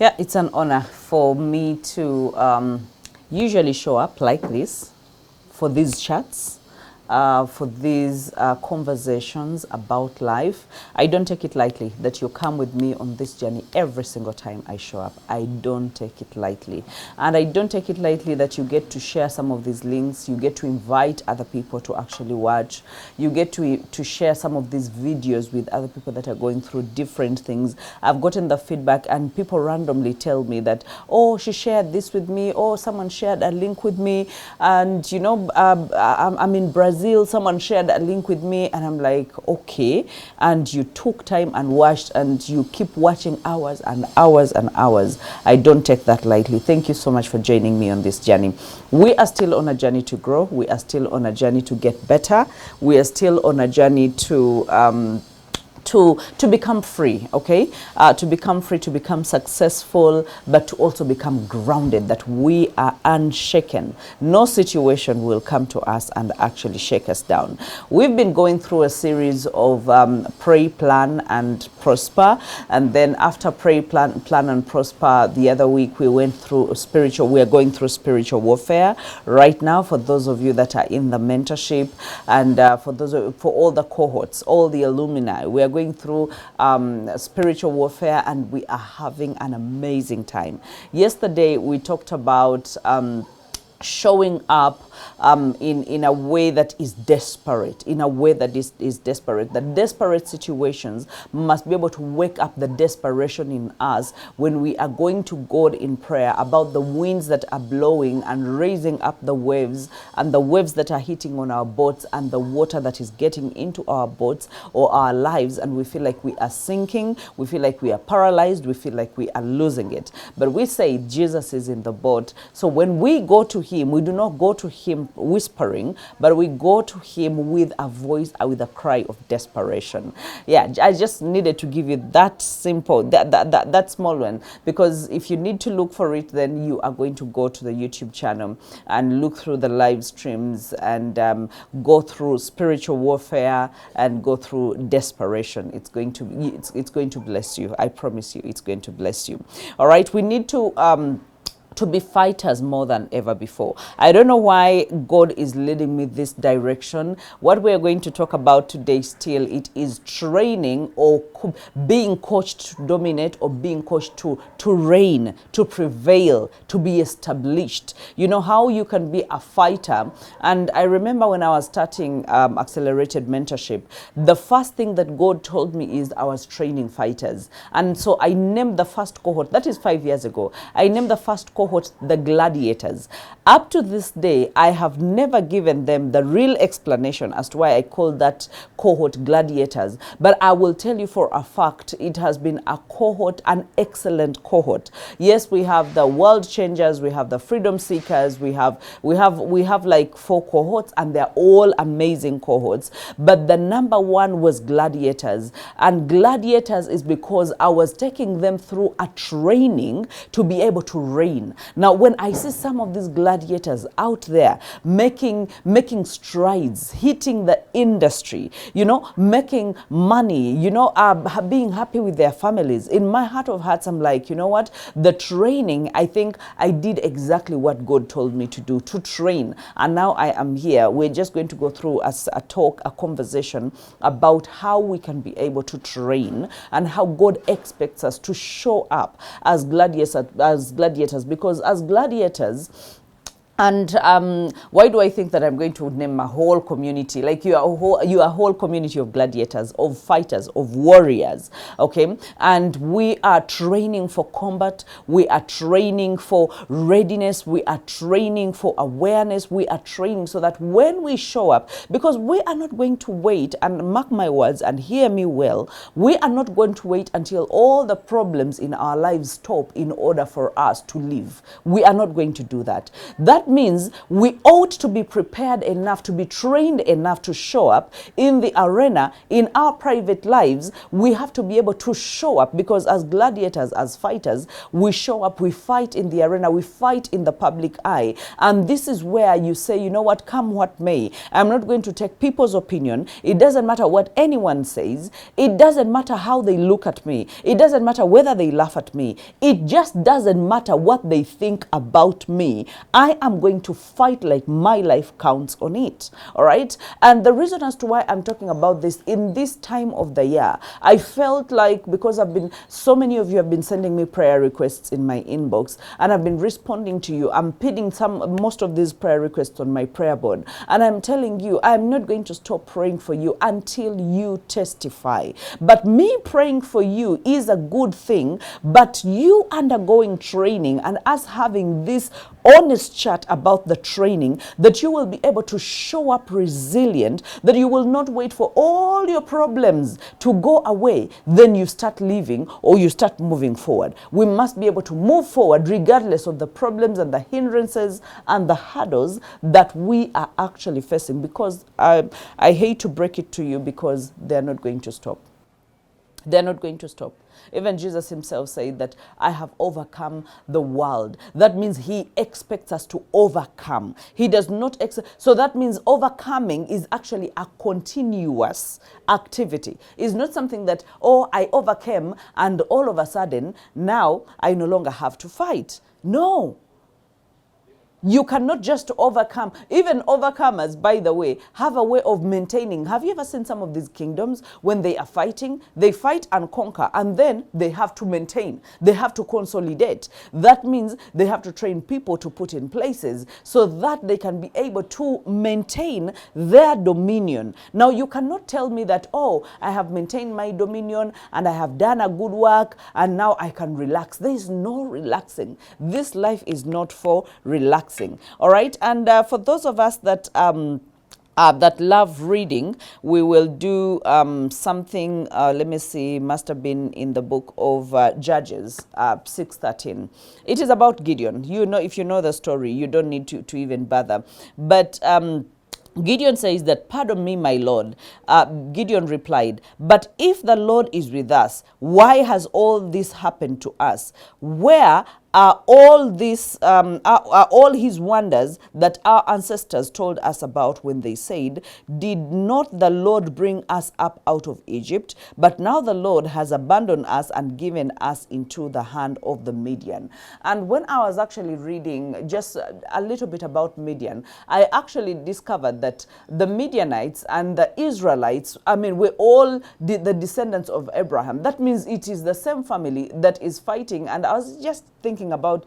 Yeah, it's an honor for me to usually show up like this for these chats, for these conversations about life. I don't take it lightly that you come with me on this journey every single time I show up. I don't take it lightly. And I don't take it lightly that you get to share some of these links. You get to invite other people to actually watch. You get to share some of these videos with other people that are going through different things. I've gotten the feedback and people randomly tell me that, oh, she shared this with me, or someone shared a link with me. And, you know, I'm in Brazil, someone shared a link with me, and I'm like, okay. And you took time and watched, and you keep watching hours and hours and hours. I don't take that lightly. Thank you so much for joining me on this journey. We are still on a journey to grow. We are still on a journey to get better. We are still on a journey to become free, okay? To become free, to become successful, but to also become grounded, that we are unshaken. No situation will come to us and actually shake us down. We've been going through a series of pray, plan, and prosper. And then after pray, plan, and prosper, the other week we went through we are going through spiritual warfare right now for those of you that are in the mentorship, and for all the cohorts, all the alumni. We are going through spiritual warfare, and we are having an amazing time. Yesterday we talked about showing up in a way that is desperate, in a way that is desperate. The desperate situations must be able to wake up the desperation in us when we are going to God in prayer about the winds that are blowing and raising up the waves, and the waves that are hitting on our boats, and the water that is getting into our boats or our lives, and we feel like we are sinking, we feel like we are paralyzed, we feel like we are losing it. But we say Jesus is in the boat. So when we go to him, we do not go to him whispering, but we go to him with a voice, with a cry of desperation. Yeah, I just needed to give you that simple, that small one, because if you need to look for it, then you are going to go to the YouTube channel and look through the live streams and go through spiritual warfare and go through desperation. It's going to bless you. I promise you, it's going to bless you. All right, we need to be fighters more than ever before. I don't know why God is leading me this direction. What we are going to talk about today still, it is training, or being coached to dominate, or being coached to reign, to prevail, to be established. You know how you can be a fighter. And I remember when I was starting accelerated mentorship, the first thing that God told me is I was training fighters. And so I named the first cohort, that is 5 years ago, I named the first cohort the gladiators. Up to this day, I have never given them the real explanation as to why I call that cohort gladiators. But I will tell you for a fact, it has been a cohort, an excellent cohort. Yes, we have the world changers, we have the freedom seekers, we have like 4 cohorts, and they're all amazing cohorts. But the number one was gladiators. And gladiators is because I was taking them through a training to be able to reign. Now, when I see some of these gladiators out there making strides, hitting the industry, you know, making money, you know, being happy with their families, in my heart of hearts, I'm like, you know what? The training, I think I did exactly what God told me to do, to train. And now I am here. We're just going to go through a conversation about how we can be able to train and how God expects us to show up as gladiators, because as gladiators, and why do I think that I'm going to name a whole community? Like you are a whole community of gladiators, of fighters, of warriors, okay? And we are training for combat. We are training for readiness. We are training for awareness. We are training so that when we show up, because we are not going to wait, and mark my words and hear me well, we are not going to wait until all the problems in our lives stop in order for us to live. We are not going to do that. That that means we ought to be prepared enough, to be trained enough to show up in the arena, in our private lives. We have to be able to show up, because as gladiators, as fighters, we show up, we fight in the arena, we fight in the public eye. And this is where you say, you know what, come what may, I'm not going to take people's opinion. It doesn't matter what anyone says. It doesn't matter how they look at me. It doesn't matter whether they laugh at me. It just doesn't matter what they think about me. I am going to fight like my life counts on it. All right. And the reason as to why I'm talking about this in this time of the year, I felt like, because so many of you have been sending me prayer requests in my inbox, and I've been responding to you. I'm pinning most of these prayer requests on my prayer board, and I'm telling you, I'm not going to stop praying for you until you testify. But me praying for you is a good thing, but you undergoing training and us having this honest chat about the training, that you will be able to show up resilient, that you will not wait for all your problems to go away, then you start living or you start moving forward. We must be able to move forward regardless of the problems and the hindrances and the hurdles that we are actually facing, because I hate to break it to you, because they're not going to stop. They're not going to stop. Even Jesus himself said that I have overcome the world. That means he expects us to overcome. He does not so that means overcoming is actually a continuous activity. It's not something that, oh, I overcame and all of a sudden now I no longer have to fight. No. You cannot just overcome. Even overcomers, by the way, have a way of maintaining. Have you ever seen some of these kingdoms when they are fighting? They fight and conquer, and then they have to maintain. They have to consolidate. That means they have to train people to put in places so that they can be able to maintain their dominion. Now, you cannot tell me that, oh, I have maintained my dominion and I have done a good work and now I can relax. There is no relaxing. This life is not for relaxing. All right. And for those of us that that love reading, we will do something, let me see, must have been in the book of Judges 6:13. It is about Gideon. You know, if you know the story, you don't need to even bother. But Gideon says that, pardon me, my Lord. Gideon replied, but if the Lord is with us, why has all this happened to us? Where are all these are all his wonders that our ancestors told us about when they said, did not the Lord bring us up out of Egypt? But now the Lord has abandoned us and given us into the hand of the Midian. And when I was actually reading just a little bit about Midian, I actually discovered that the Midianites and the Israelites, I mean, we're all the descendants of Abraham. That means it is the same family that is fighting. And I was just thinking about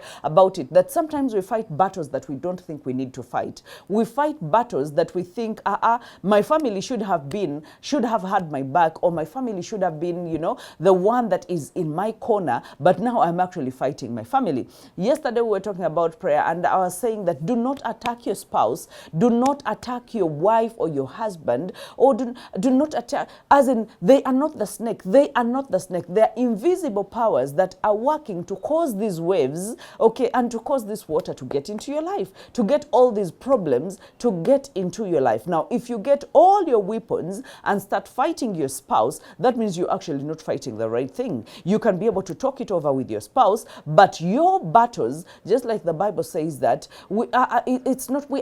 it, that sometimes we fight battles that we don't think we need to fight. We fight battles that we think, my family should have had my back, or my family should have been, you know, the one that is in my corner, but now I'm actually fighting my family. Yesterday we were talking about prayer, and I was saying that do not attack your spouse, do not attack your wife or your husband, or do not attack, as in, they are not the snake. They are not the snake. They are invisible powers that are working to cause these waves, okay, and to cause this water to get into your life, to get all these problems to get into your life. Now, if you get all your weapons and start fighting your spouse, that means you're actually not fighting the right thing. You can be able to talk it over with your spouse, but your battles, just like the Bible says that we are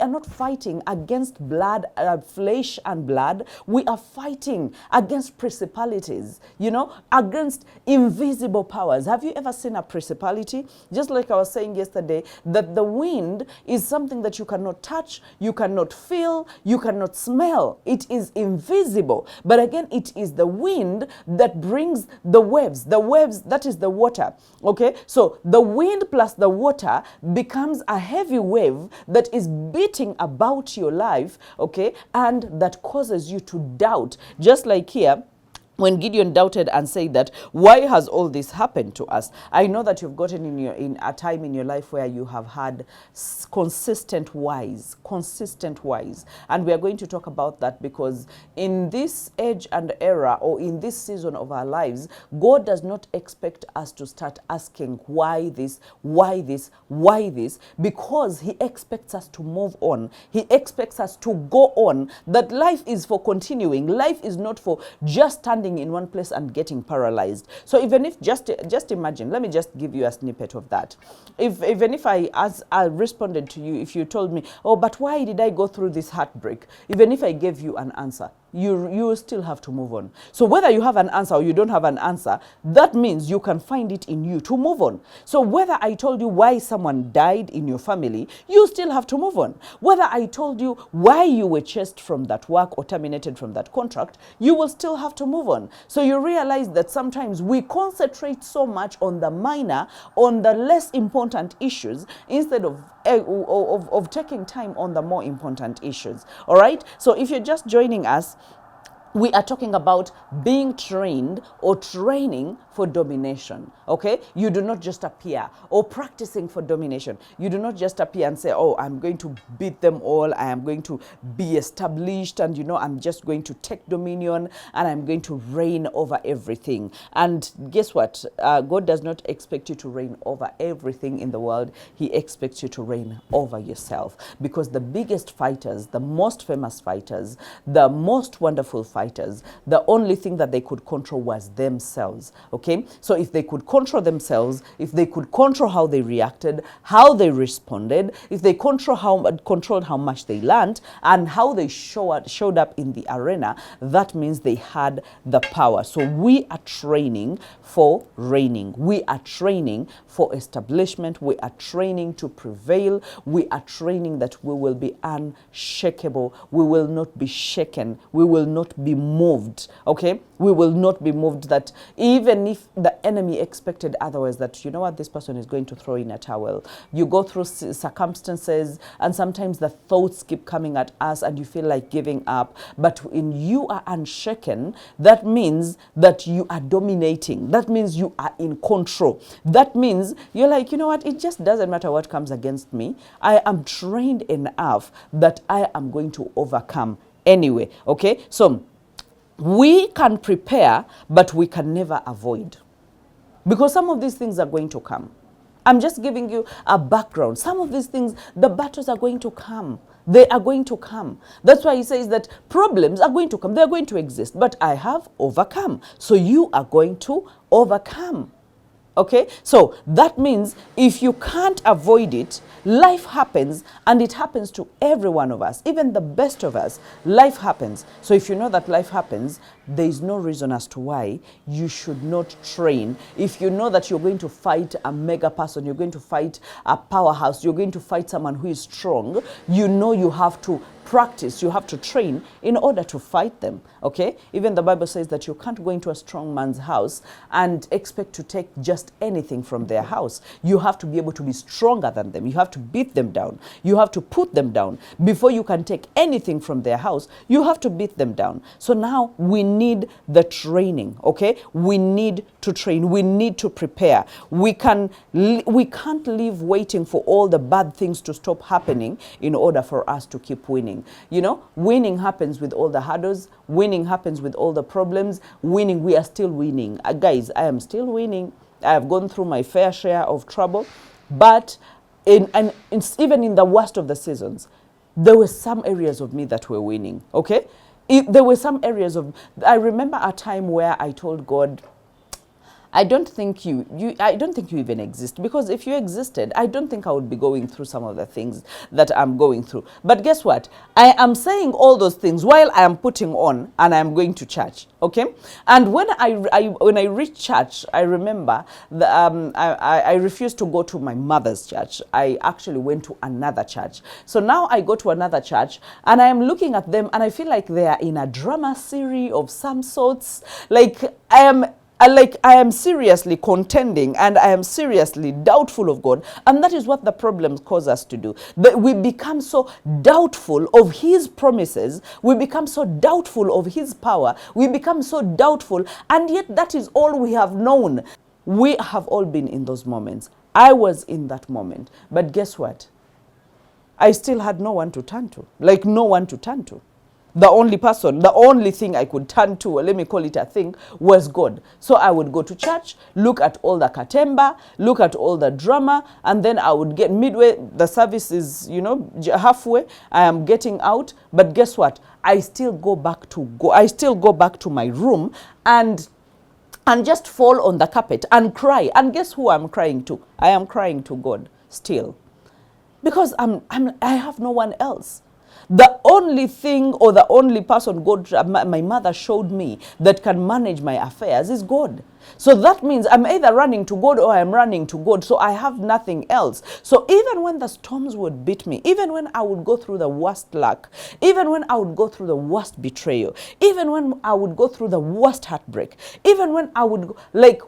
not fighting against blood, flesh and blood. We are fighting against principalities, you know, against invisible powers. Have you ever seen a principality? Just like I was saying yesterday, that the wind is something that you cannot touch, you cannot feel, you cannot smell. It is invisible. But again, it is the wind that brings the waves. The waves, that is the water. Okay, so the wind plus the water becomes a heavy wave that is beating about your life, okay, and that causes you to doubt. Just like here, when Gideon doubted and said that, why has all this happened to us? I know that you've gotten in a time in your life where you have had consistent whys, and we are going to talk about that, because in this age and era, or in this season of our lives, God does not expect us to start asking why this, because he expects us to move on. He expects us to go on, that life is for continuing. Life is not for just standing in one place and getting paralyzed. So even if just imagine, let me just give you a snippet of that. Even if I responded to you, if you told me, oh, but why did I go through this heartbreak? Even if I gave you an answer, you still have to move on. So whether you have an answer or you don't have an answer, that means you can find it in you to move on. So whether I told you why someone died in your family, you still have to move on. Whether I told you why you were chased from that work or terminated from that contract, you will still have to move on. So you realize that sometimes we concentrate so much on the minor, on the less important issues, instead of taking time on the more important issues. All right? So if you're just joining us, we are talking about being trained or training for domination, okay? You do not just appear, or practicing for domination. You do not just appear and say, oh, I'm going to beat them all. I am going to be established, and, you know, I'm just going to take dominion, and I'm going to reign over everything. And guess what? God does not expect you to reign over everything in the world. He expects you to reign over yourself, because the biggest fighters, the most famous fighters, the most wonderful fighters, the only thing that they could control was themselves. Okay, so if they could control themselves, if they could control how they reacted, how they responded, if they controled how much they learned and how they showed up in the arena, that means they had the power. So we are training for reigning. We are training for establishment. We are training to prevail. We are training that we will be unshakable. We will not be shaken. We will not be moved. Okay, we will not be moved, that even if the enemy expected otherwise, that, you know what, this person is going to throw in a towel. You go through circumstances, and sometimes the thoughts keep coming at us and you feel like giving up, but when you are unshaken, that means that you are dominating. That means you are in control. That means you're like, you know what, it just doesn't matter what comes against me. I am trained enough that I am going to overcome anyway. Okay, so we can prepare, but we can never avoid, because some of these things are going to come. I'm just giving you a background. Some of these things, the battles are going to come. They are going to come. That's why he says that problems are going to come. They're going to exist, but I have overcome. So you are going to overcome. Okay, so that means if you can't avoid it, life happens, and it happens to every one of us, even the best of us. Life happens. So if you know that life happens, there is no reason as to why you should not train. If you know that you're going to fight a mega person, you're going to fight a powerhouse, you're going to fight someone who is strong, you know you have to practice, you have to train in order to fight them. Okay, even the Bible says that you can't go into a strong man's house and expect to take just anything from their house. You have to be able to be stronger than them. You have to beat them down. You have to put them down. Before you can take anything from their house, you have to beat them down. So now we need the training. Okay, we need to train. We need to prepare. We can't live waiting for all the bad things to stop happening in order for us to keep winning. You know, winning happens with all the hurdles. Winning happens with all the problems. Winning, we are still winning. Guys, I am still winning. I have gone through my fair share of trouble, but even in the worst of the seasons, there were some areas of me that were winning. Okay, there were some areas of. I remember a time where I told God, I don't think you even exist, because if you existed, I don't think I would be going through some of the things that I'm going through. But guess what? I am saying all those things while I am putting on and I'm going to church. Okay, and when I reached church, I remember I refused to go to my mother's church. I actually went to another church. So now I go to another church and I am looking at them and I feel like they are in a drama series of some sorts. Like I am seriously contending and I am seriously doubtful of God. And that is what the problems cause us to do. That we become so doubtful of his promises. We become so doubtful of his power. We become so doubtful. And yet that is all we have known. We have all been in those moments. I was in that moment. But guess what? I still had no one to turn to. Like no one to turn to. The only person, the only thing I could turn to, or let me call it a thing, was God. So I would go to church, look at all the katemba, look at all the drama, and then I would get midway, the service is, halfway, I am getting out. But guess what? I still go back to my room and just fall on the carpet and cry. And guess who I'm crying to? I am crying to God still. Because I have no one else. The only thing or the only person God, my mother showed me that can manage my affairs is God. So that means I'm either running to God or I'm running to God. So I have nothing else. So even when the storms would beat me, even when I would go through the worst luck, even when I would go through the worst betrayal, even when I would go through the worst heartbreak, even when I would,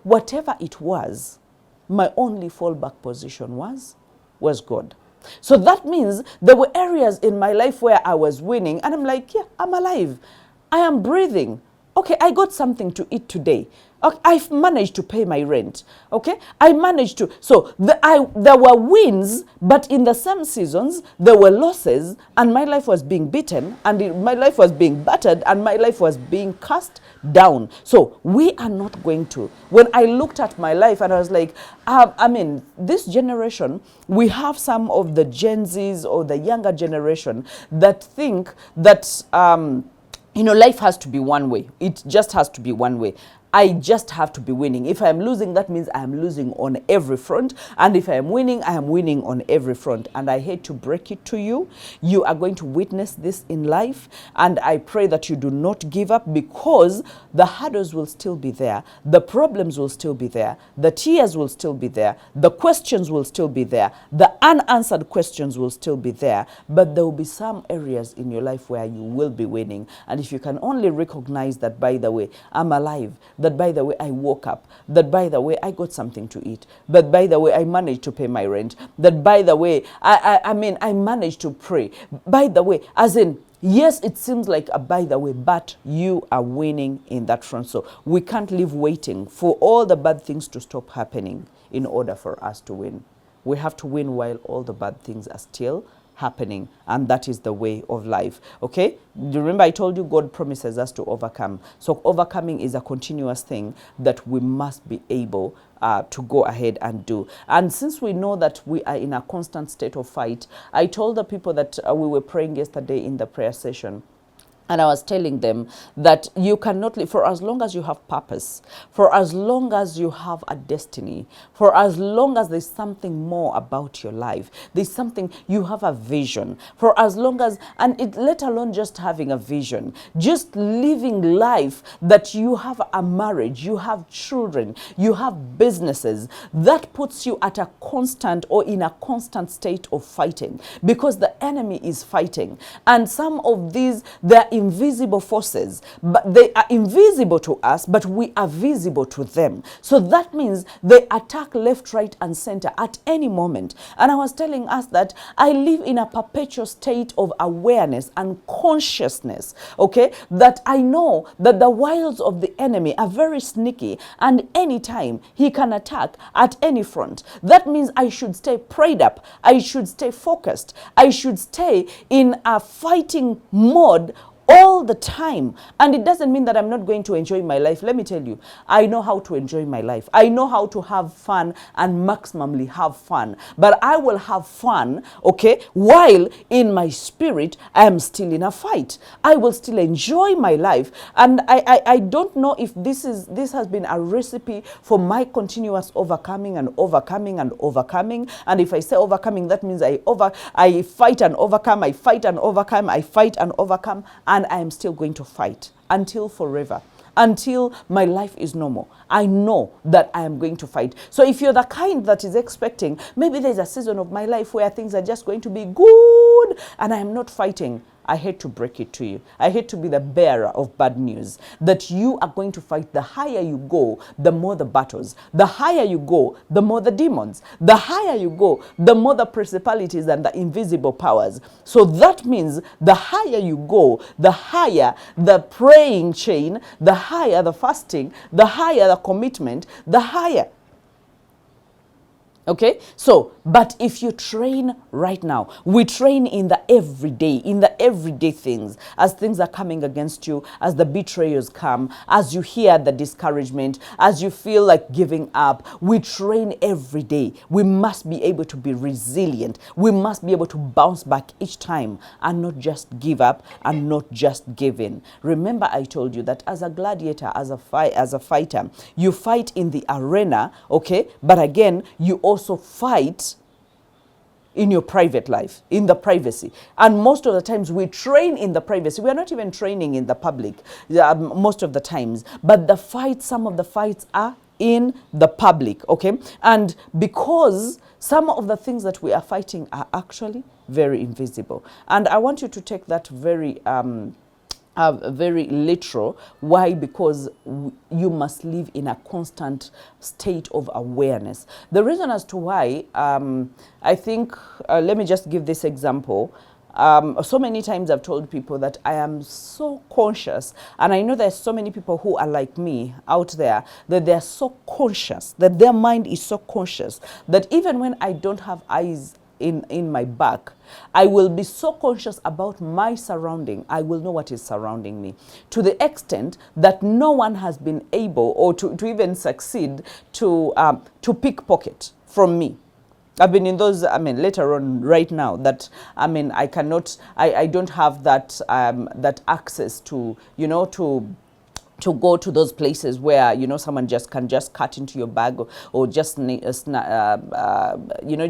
whatever it was, my only fallback position was God. So that means there were areas in my life where I was winning and I'm like, yeah, I'm alive. I am breathing. Okay, I got something to eat today. Okay, I've managed to pay my rent. Okay, I managed to. So there were wins, but in the same seasons, there were losses, and my life was being beaten, and my life was being battered, and my life was being cast down. So we are not going to. When I looked at my life and I was like, this generation, we have some of the Gen Zs or the younger generation that think that, life has to be one way. It just has to be one way. I just have to be winning. If I'm losing, that means I'm losing on every front. And if I'm winning, I am winning on every front. And I hate to break it to you. You are going to witness this in life. And I pray that you do not give up, because the hurdles will still be there. The problems will still be there. The tears will still be there. The questions will still be there. The unanswered questions will still be there. But there will be some areas in your life where you will be winning. And if you can only recognize that, by the way, I'm alive, that by the way I woke up, that by the way I got something to eat, that by the way I managed to pay my rent, that by the way I managed to pray, by the way, as in, yes, it seems like a by the way, but you are winning in that front. So we can't live waiting for all the bad things to stop happening in order for us to win. We have to win while all the bad things are still happening, and that is the way of life. Okay, remember I told you God promises us to overcome. So overcoming is a continuous thing that we must be able to go ahead and do. And since we know that we are in a constant state of fight, I told the people that we were praying yesterday in the prayer session, and I was telling them that you cannot live for as long as you have purpose, for as long as you have a destiny, for as long as there's something more about your life, there's something, you have a vision, for as long as, let alone just having a vision, just living life, that you have a marriage, you have children, you have businesses, that puts you at a constant or in a constant state of fighting, because the enemy is fighting. And some of these, they're invisible forces, but they are invisible to us, but we are visible to them. So that means they attack left, right, and center at any moment. And I was telling us that I live in a perpetual state of awareness and consciousness, okay, that I know that the wiles of the enemy are very sneaky, and anytime he can attack at any front. That means I should stay prayed up, I should stay focused, I should stay in a fighting mode all the time. And it doesn't mean that I'm not going to enjoy my life. Let me tell you, I know how to enjoy my life. I know how to have fun and maximally have fun. But I will have fun, okay, while in my spirit I am still in a fight. I will still enjoy my life. And I don't know if this has been a recipe for my continuous overcoming and overcoming and overcoming. And if I say overcoming, that means I fight and overcome, I fight and overcome, I fight and overcome. And I am still going to fight until forever, until my life is normal. I know that I am going to fight. So if you're the kind that is expecting, maybe there's a season of my life where things are just going to be good and I am not fighting, I hate to break it to you. I hate to be the bearer of bad news, that you are going to fight. The higher you go, the more the battles. The higher you go, the more the demons. The higher you go, the more the principalities and the invisible powers. So that means the higher you go, the higher the praying chain, the higher the fasting, the higher the commitment, the higher. Okay, so, but if you train right now, we train in the everyday things, as things are coming against you, as the betrayals come, as you hear the discouragement, as you feel like giving up, we train every day. We must be able to be resilient. We must be able to bounce back each time and not just give up and not just give in. Remember, I told you that as a gladiator, as a fighter, you fight in the arena, okay, but again, you also fight in your private life, in the privacy. And most of the times we train in the privacy. We are not even training in the public most of the times. But some of the fights are in the public, okay? And because some of the things that we are fighting are actually very invisible. And I want you to take that very literal. Why? Because you must live in a constant state of awareness. The reason as to why, I think, let me just give this example. So many times I've told people that I am so conscious, and I know there's so many people who are like me out there, that they're so conscious, that their mind is so conscious, that even when I don't have eyes in my back, I will be so conscious about my surrounding. I will know what is surrounding me, to the extent that no one has been able or to even succeed to pickpocket from me. I've been in those, later on right now that, I cannot, I don't have that, that access to, to go to those places where, someone can just cut into your bag or just,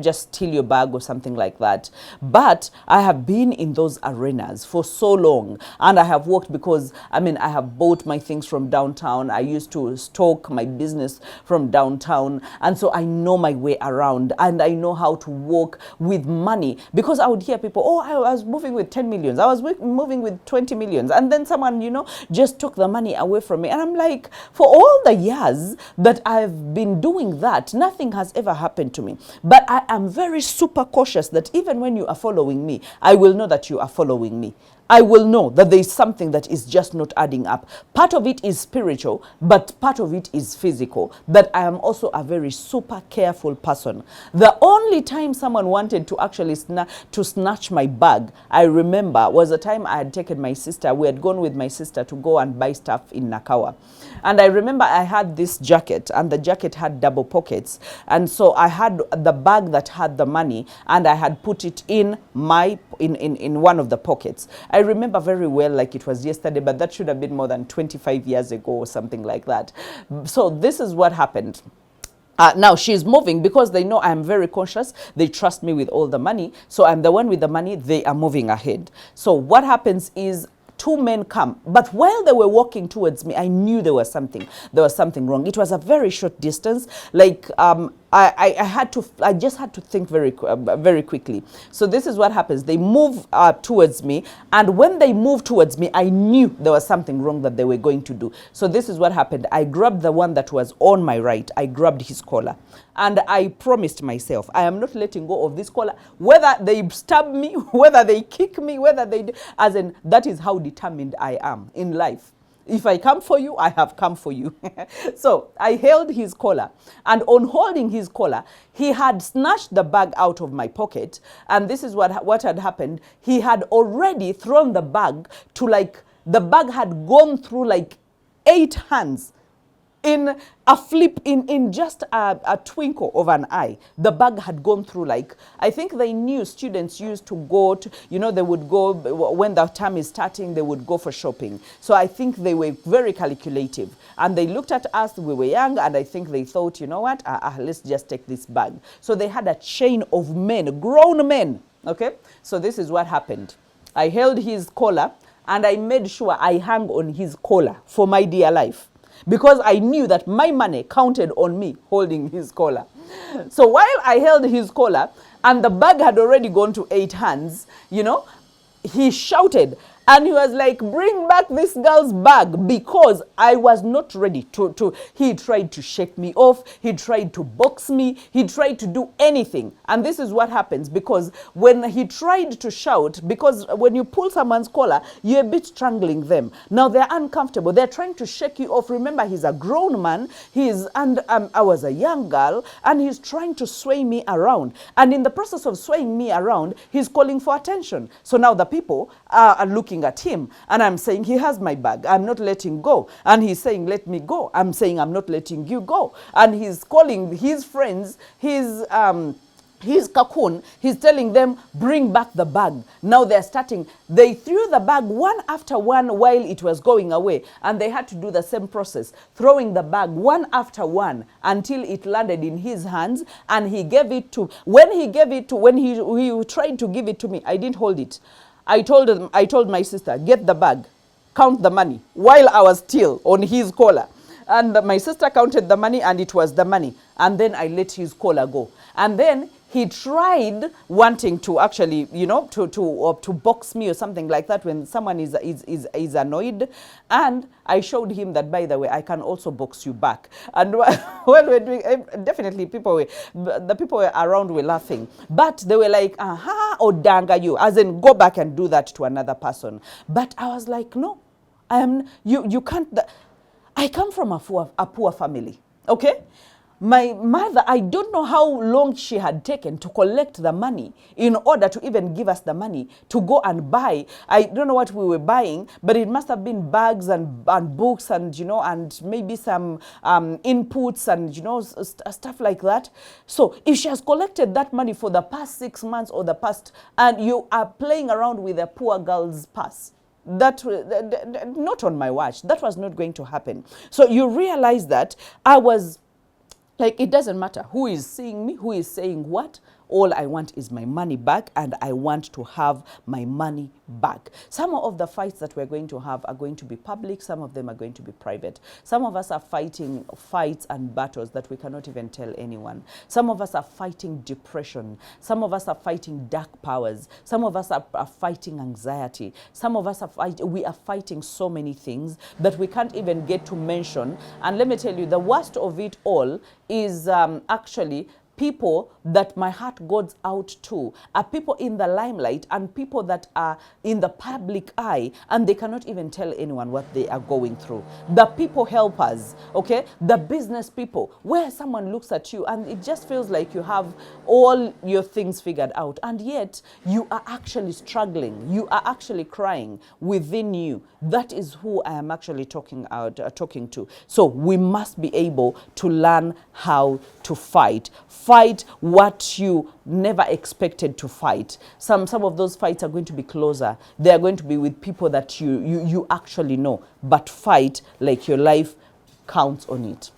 just steal your bag or something like that. But I have been in those arenas for so long, and I have worked because, I have bought my things from downtown. I used to stock my business from downtown. And so I know my way around, and I know how to work with money, because I would hear people, oh, I was moving with 10 millions. I was moving with 20 millions. And then someone, just took the money away from me. And I'm like, for all the years that I've been doing that, nothing has ever happened to me. But I am very super cautious that even when you are following me, I will know that you are following me. I will know that there is something that is just not adding up. Part of it is spiritual, but part of it is physical. That I am also a very super careful person. The only time someone wanted to actually snatch my bag, I remember, was the time I had taken my sister. We had gone with my sister to go and buy stuff in Nakawa. And I remember I had this jacket, and the jacket had double pockets. And so I had the bag that had the money, and I had put it in one of the pockets. I remember very well, like it was yesterday, but that should have been more than 25 years ago or something like that. So this is what happened. Now she's moving because they know I'm very conscious. They trust me with all the money. So I'm the one with the money. They are moving ahead. So what happens is, two men come, but while they were walking towards me, I knew there was something wrong. It was a very short distance. Like I just had to think very quickly. So this is what happens. They move towards me, and when they moved towards me, I knew there was something wrong that they were going to do. So this is what happened. I grabbed the one that was on my right. I grabbed his collar, and I promised myself, I am not letting go of this collar, whether they stab me, whether they kick me, whether they do, as in, that is how determined I am in life. If I come for you, I have come for you. So I held his collar, and on holding his collar, he had snatched the bag out of my pocket. And this is what had happened. He had already thrown the bag to, the bag had gone through 8 hands. In a flip, in just a twinkle of an eye, the bag had gone through. I think they knew students used to go to, they would go, when the term is starting, they would go for shopping. So I think they were very calculative. And they looked at us, we were young, and I think they thought, you know what, let's just take this bag. So they had a chain of men, grown men, okay? So this is what happened. I held his collar, and I made sure I hung on his collar for my dear life, because I knew that my money counted on me holding his collar. So while I held his collar, and the bag had already gone to 8 hands, he shouted, and he was like, bring back this girl's bag, because I was not ready to. He tried to shake me off. He tried to box me. He tried to do anything. And this is what happens, because when he tried to shout, because when you pull someone's collar, you're a bit strangling them. Now they're uncomfortable. They're trying to shake you off. Remember, he's a grown man. And I was a young girl, and he's trying to sway me around. And in the process of swaying me around, he's calling for attention. So now the people are looking at him, and I'm saying, he has my bag, I'm not letting go. And he's saying, let me go. I'm saying, I'm not letting you go. And he's calling his friends, his cocoon, he's telling them, bring back the bag. Now they're starting, they threw the bag one after one while it was going away, and they had to do the same process, throwing the bag one after one until it landed in his hands. And he gave it to, when he tried to give it to me, I didn't hold it. I told my sister, get the bag, count the money, while I was still on his collar. And my sister counted the money, and it was the money. And then I let his collar go. And then he tried wanting to actually, to box me or something like that when someone is annoyed. And I showed him that, by the way, I can also box you back. And while we're doing, definitely the people were around were laughing. But they were like, aha, odanga you, as in go back and do that to another person. But I was like, no, you can't. I come from a poor family, okay? My mother, I don't know how long she had taken to collect the money in order to even give us the money to go and buy. I don't know what we were buying, but it must have been bags and books and, and maybe some inputs and, stuff like that. So if she has collected that money for the past 6 months or the past, and you are playing around with a poor girl's purse, that not on my watch. That was not going to happen. So you realize that I was like, it doesn't matter who is seeing me, who is saying what. All I want is my money back, and I want to have my money back. Some of the fights that we're going to have are going to be public. Some of them are going to be private. Some of us are fighting fights and battles that we cannot even tell anyone. Some of us are fighting depression. Some of us are fighting dark powers. Some of us are fighting anxiety. Some of us we are fighting so many things that we can't even get to mention. And let me tell you, the worst of it all is actually people that my heart goes out to are people in the limelight and people that are in the public eye, and they cannot even tell anyone what they are going through. The people helpers, okay? The business people, where someone looks at you and it just feels like you have all your things figured out, and yet you are actually struggling. You are actually crying within you. That is who I am actually talking to. So we must be able to learn how to fight. Fight what you never expected to fight. Some of those fights are going to be closer. They are going to be with people that you actually know. But fight like your life counts on it.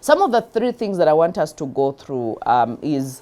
Some of the 3 things that I want us to go through is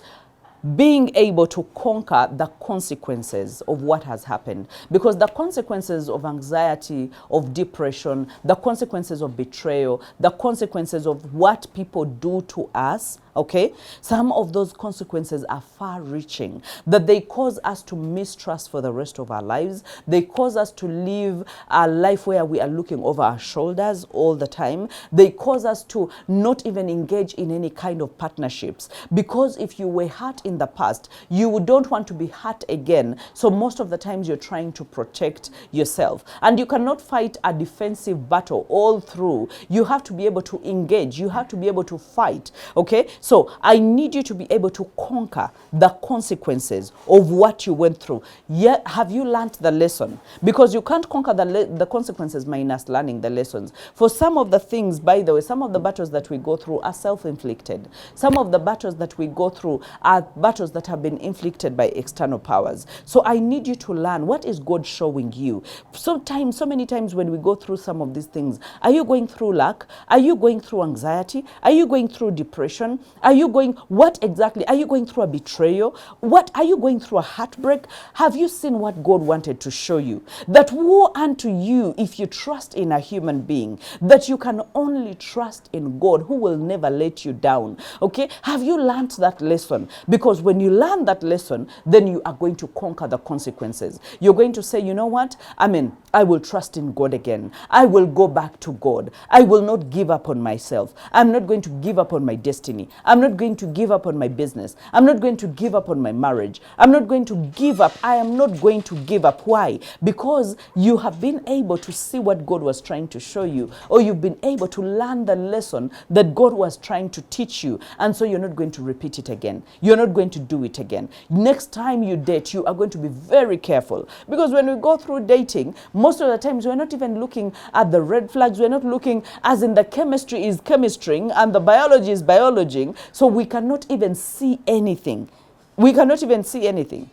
being able to conquer the consequences of what has happened. Because the consequences of anxiety, of depression, the consequences of betrayal, the consequences of what people do to us, okay? Some of those consequences are far-reaching, that they cause us to mistrust for the rest of our lives. They cause us to live a life where we are looking over our shoulders all the time. They cause us to not even engage in any kind of partnerships. Because if you were hurt in the past, you don't want to be hurt again. So most of the times you're trying to protect yourself. And you cannot fight a defensive battle all through. You have to be able to engage. You have to be able to fight, okay? So I need you to be able to conquer the consequences of what you went through. Yet, have you learned the lesson? Because you can't conquer the consequences minus learning the lessons. For some of the things, by the way, some of the battles that we go through are self-inflicted. Some of the battles that we go through are battles that have been inflicted by external powers. So I need you to learn, what is God showing you? So many times when we go through some of these things, are you going through lack? Are you going through anxiety? Are you going through depression? What exactly? Are you going through a betrayal? What are you going through, a heartbreak? Have you seen what God wanted to show you? That woe unto you if you trust in a human being, that you can only trust in God who will never let you down. Okay? Have you learned that lesson? Because Because when you learn that lesson, then you are going to conquer the consequences. You're going to say, you know what? I will trust in God again. I will go back to God. I will not give up on myself. I'm not going to give up on my destiny. I'm not going to give up on my business. I'm not going to give up on my marriage. I'm not going to give up. I am not going to give up. Why? Because you have been able to see what God was trying to show you, or you've been able to learn the lesson that God was trying to teach you. And so you're not going to repeat it again. You're not going to do it again. Next time you date, you are going to be very careful. Because when we go through dating, most of the times we're not even looking at the red flags. We're not looking, as in the chemistry is chemistry and the biology is biology. So we cannot even see anything. We cannot even see anything.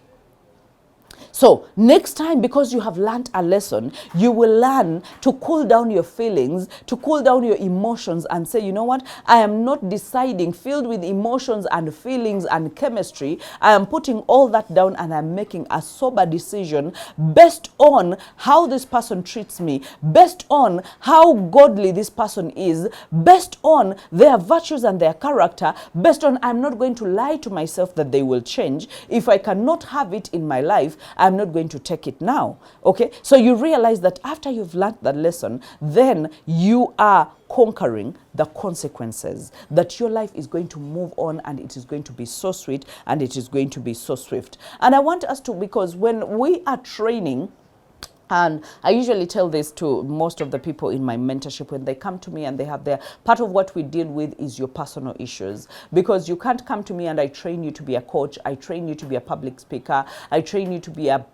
So next time, because you have learned a lesson, you will learn to cool down your feelings, to cool down your emotions and say, you know what? I am not deciding filled with emotions and feelings and chemistry. I am putting all that down and I'm making a sober decision based on how this person treats me, based on how godly this person is, based on their virtues and their character, based on I'm not going to lie to myself that they will change. If I cannot have it in my life, I'm not going to take it now. Okay, so you realize that after you've learned that lesson, then you are conquering the consequences, that your life is going to move on and it is going to be so sweet and it is going to be so swift. And I want us to, because when we are training, and I usually tell this to most of the people in my mentorship when they come to me and they have their, part of what we deal with is your personal issues. Because you can't come to me and I train you to be a coach, I train you to be a public speaker, I train you to be an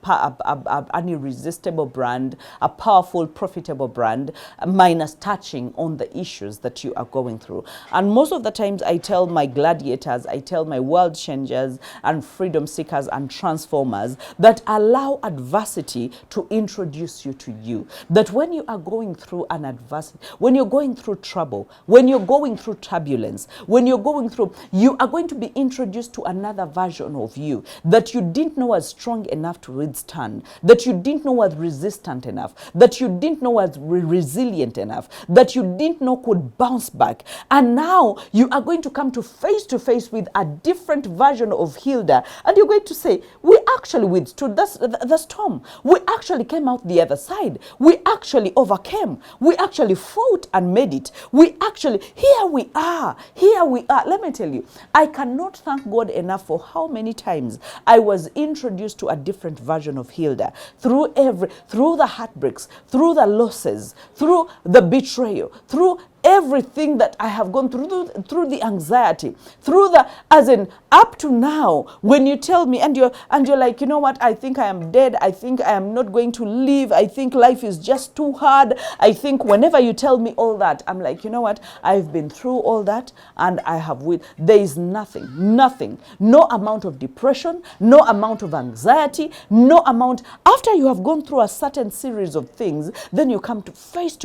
irresistible brand, a powerful, profitable brand, minus touching on the issues that you are going through. And most of the times I tell my gladiators, I tell my world changers and freedom seekers and transformers that allow adversity to introduce you to you. That when you are going through an adversity, when you're going through trouble, when you're going through turbulence, when you're going through, you are going to be introduced to another version of you that you didn't know was strong enough to withstand, that you didn't know was resistant enough, that you didn't know was resilient enough, that you didn't know could bounce back. And now you are going to come to face with a different version of Hilda, and you're going to say, we actually withstood the storm. We actually came out the other side. We actually overcame. We actually fought and made it. We actually, here we are. Let me tell you, I cannot thank God enough for how many times I was introduced to a different version of Hilda through the heartbreaks, through the losses, through the betrayal, through everything that I have gone through the anxiety, through the, as in up to now, when you tell me and you're like, you know what, I think I am dead, I think I am not going to live, I think life is just too hard, I think whenever you tell me all that, I'm like, you know what, I've been through all that and I have there is nothing, no amount of depression, no amount of anxiety, no amount, after you have gone through a certain series of things, then you come to face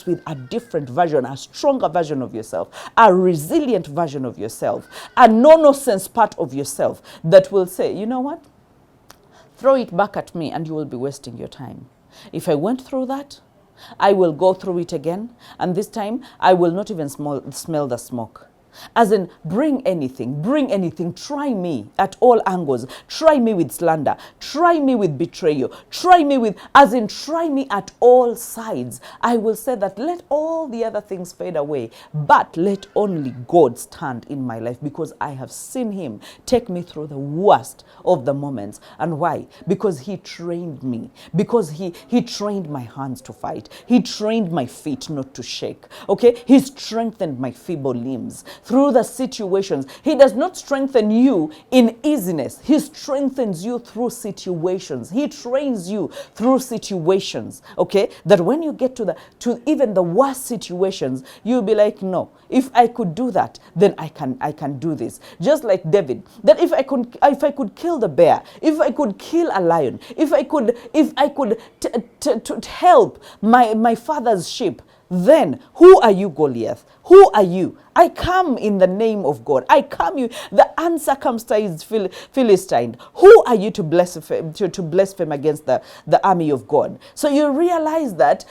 with a different version, a stronger version of yourself, a resilient version of yourself, a no-nonsense part of yourself that will say, you know what? Throw it back at me and you will be wasting your time. If I went through that, I will go through it again, and this time I will not even smell the smoke. As in, bring anything, try me at all angles, try me with slander, try me with betrayal, try me at all sides. I will say that let all the other things fade away, but let only God stand in my life, because I have seen him take me through the worst of the moments. And why? Because he trained me, because he trained my hands to fight, he trained my feet not to shake, okay? He strengthened my feeble limbs through the situations. He does not strengthen you in easiness. He strengthens you through situations. He trains you through situations, okay? That when you get to even the worst situations, you'll be like, no, if I could do that, then I can do this. Just like David, that if I could kill the bear, if I could kill a lion, if I could help my father's sheep, then who are you, Goliath? Who are you? I come in the name of God. I come you, the uncircumcised Philistine. Who are you to blaspheme against the army of God? So you realize that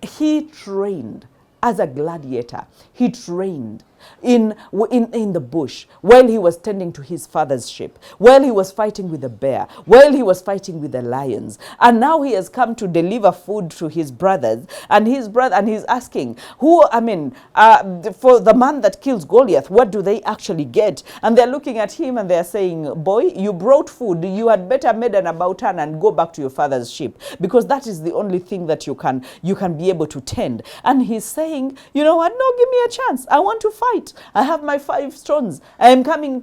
he trained as a gladiator. He trained in the bush, while he was tending to his father's sheep, while he was fighting with the bear, while he was fighting with the lions. And now he has come to deliver food to his brothers, and he's asking, for the man that kills Goliath, what do they actually get? And they're looking at him and they're saying, boy, you brought food, you had better made an about turn and go back to your father's sheep, because that is the only thing that you can be able to tend. And he's saying, you know what, no, give me a chance. I want to fight. I have my 5 stones. I'm coming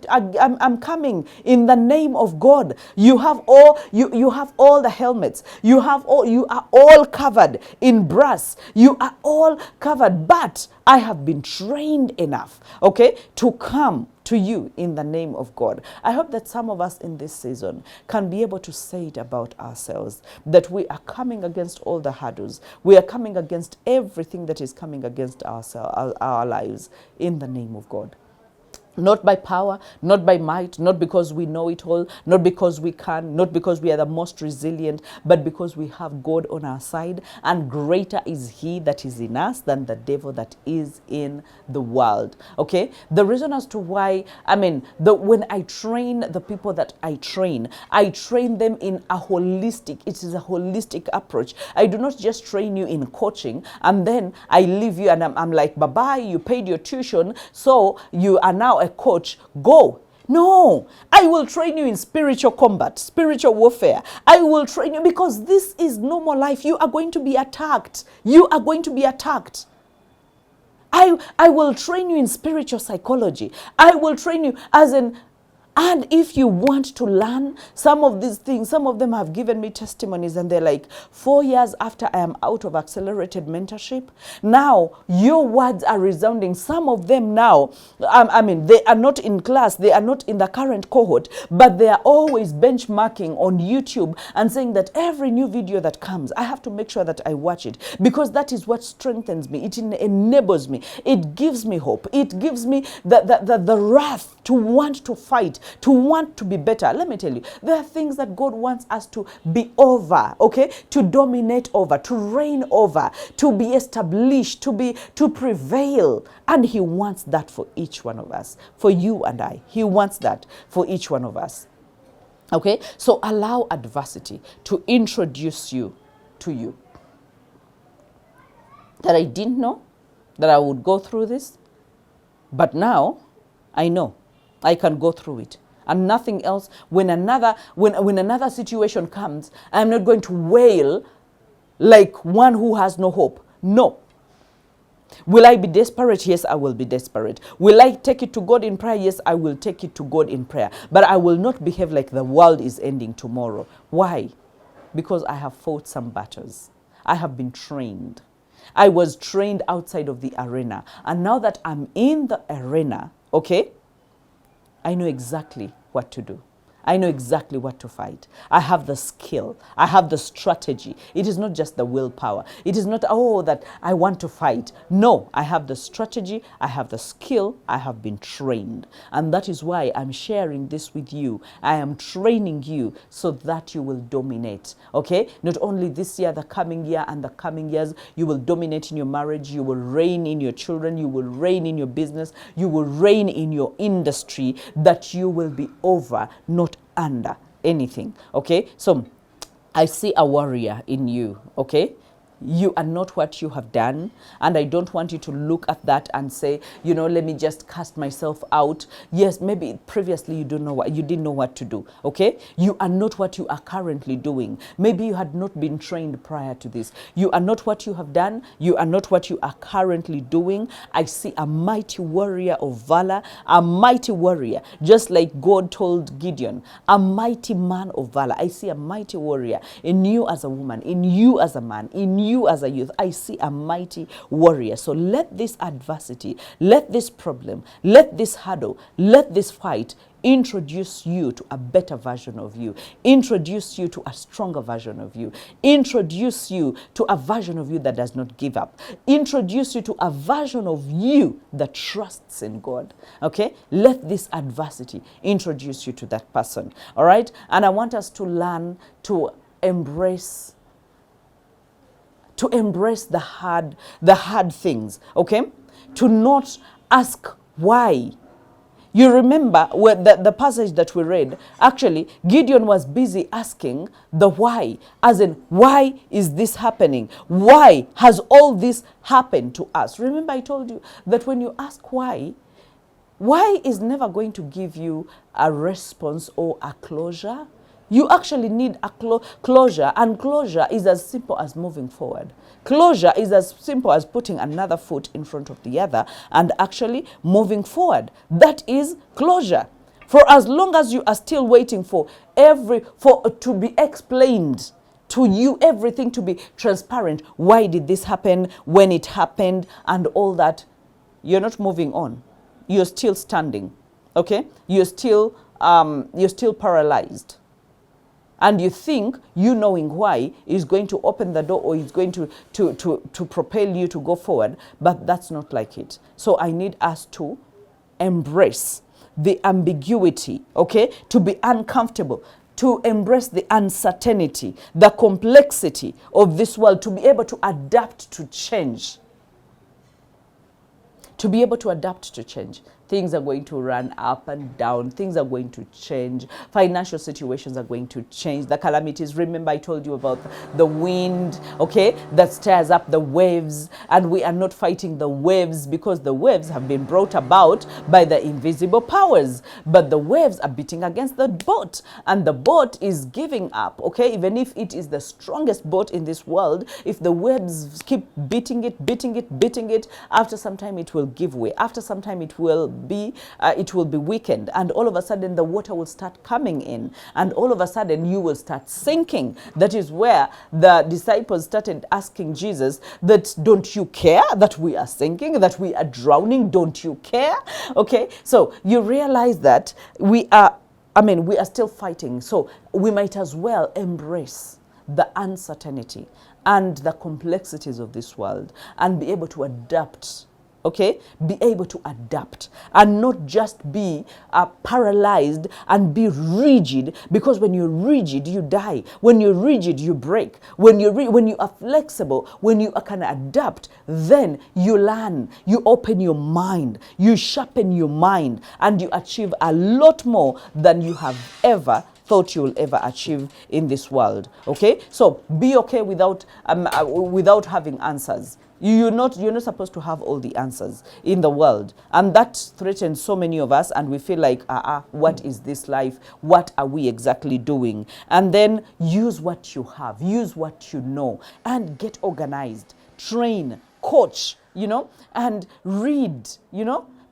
in the name of God. You have all the helmets. You are all covered in brass. You are all covered, but I have been trained enough, okay, to come to you in the name of God. I hope that some of us in this season can be able to say it about ourselves, that we are coming against all the hurdles. We are coming against everything that is coming against our lives in the name of God. Not by power, not by might, not because we know it all, not because we can, not because we are the most resilient, but because we have God on our side, and greater is He that is in us than the devil that is in the world. Okay? The reason as to why, when I train the people that I train them in a holistic, it is a holistic approach. I do not just train you in coaching and then I leave you and I'm like, bye-bye, you paid your tuition, so you are now a coach, go. No, I will train you in spiritual combat, spiritual warfare. I will train you because this is normal life. You are going to be attacked. You are going to be attacked. I will train you in spiritual psychology. I will train you and if you want to learn some of these things, some of them have given me testimonies and they're like, 4 years after I am out of accelerated mentorship, now your words are resounding. Some of them now, they are not in class, they are not in the current cohort, but they are always benchmarking on YouTube and saying that every new video that comes, I have to make sure that I watch it, because that is what strengthens me. It enables me. It gives me hope. It gives me the wrath to want to fight, to want to be better. Let me tell you, there are things that God wants us to be over, okay? To dominate over, to reign over, to be established, to prevail. And He wants that for each one of us, for you and I. He wants that for each one of us. Okay? So allow adversity to introduce you to you. That I didn't know that I would go through this, but now I know I can go through it. And nothing else, when another situation comes, I'm not going to wail like one who has no hope. No. Will I be desperate? Yes, I will be desperate. Will I take it to God in prayer? Yes, I will take it to God in prayer. But I will not behave like the world is ending tomorrow. Why? Because I have fought some battles. I have been trained. I was trained outside of the arena. And now that I'm in the arena, okay, I know exactly what to do. I know exactly what to fight. I have the skill. I have the strategy. It is not just the willpower. It is not, that I want to fight. No, I have the strategy. I have the skill. I have been trained. And that is why I'm sharing this with you. I am training you so that you will dominate. Okay? Not only this year, the coming year and the coming years, you will dominate in your marriage. You will reign in your children. You will reign in your business. You will reign in your industry, that you will be over, not under anything. Okay, so I see a warrior in you. Okay, you are not what you have done, and I don't want you to look at that and say, let me just cast myself out. Yes, maybe previously you didn't know what to do. Okay, you are not what you are currently doing. Maybe you had not been trained prior to this. You are not what you have done. You are not what you are currently doing. I see a mighty warrior of valor, a mighty warrior, just like God told Gideon, a mighty man of valor. I see a mighty warrior in you as a woman, in you as a man, in you as a youth. I see a mighty warrior. So let this adversity, let this problem, let this hurdle, let this fight introduce you to a better version of you, introduce you to a stronger version of you, introduce you to a version of you that does not give up, introduce you to a version of you that trusts in God. Okay, let this adversity introduce you to that person. All right, and I want us to learn to embrace the hard things, okay? To not ask Why? You remember the passage that we read, actually, Gideon was busy asking the why, as in, why is this happening? Why has all this happened to us? Remember, I told you that when you ask why is never going to give you a response or a closure. You actually need a closure, and closure is as simple as moving forward. Closure is as simple as putting another foot in front of the other and actually moving forward. That is closure. For as long as you are still waiting for to be explained to you, everything to be transparent, why did this happen, when it happened, and all that, you're not moving on. You're still standing, okay? You're still paralyzed. And you think you knowing why is going to open the door or is going to propel you to go forward, but that's not like it. So I need us to embrace the ambiguity, okay? To be uncomfortable, to embrace the uncertainty, the complexity of this world, to be able to adapt to change. To be able to adapt to change. Things are going to run up and down. Things are going to change. Financial situations are going to change. The calamities. Remember I told you about the wind, okay, that stirs up the waves. And we are not fighting the waves because the waves have been brought about by the invisible powers. But the waves are beating against the boat. And the boat is giving up, okay? Even if it is the strongest boat in this world, if the waves keep beating it, after some time it will give way. After some time it will be weakened, and all of a sudden the water will start coming in, and all of a sudden you will start sinking. That is where the disciples started asking Jesus that, don't you care that we are sinking, that we are drowning? Don't you care? Okay, so you realize that we are still fighting, so we might as well embrace the uncertainty and the complexities of this world and be able to adapt. Okay, be able to adapt and not just be paralyzed and be rigid, because when you're rigid, you die. When you're rigid, you break. When you are flexible, when you can adapt, then you learn, you open your mind, you sharpen your mind, and you achieve a lot more than you have ever thought you will ever achieve in this world. Okay, so be okay without having answers. You're not supposed to have all the answers in the world, and that threatens so many of us, and we feel like, what is this life? What are we exactly doing? And then use what you have, use what you know, and get organized, train, coach, and read,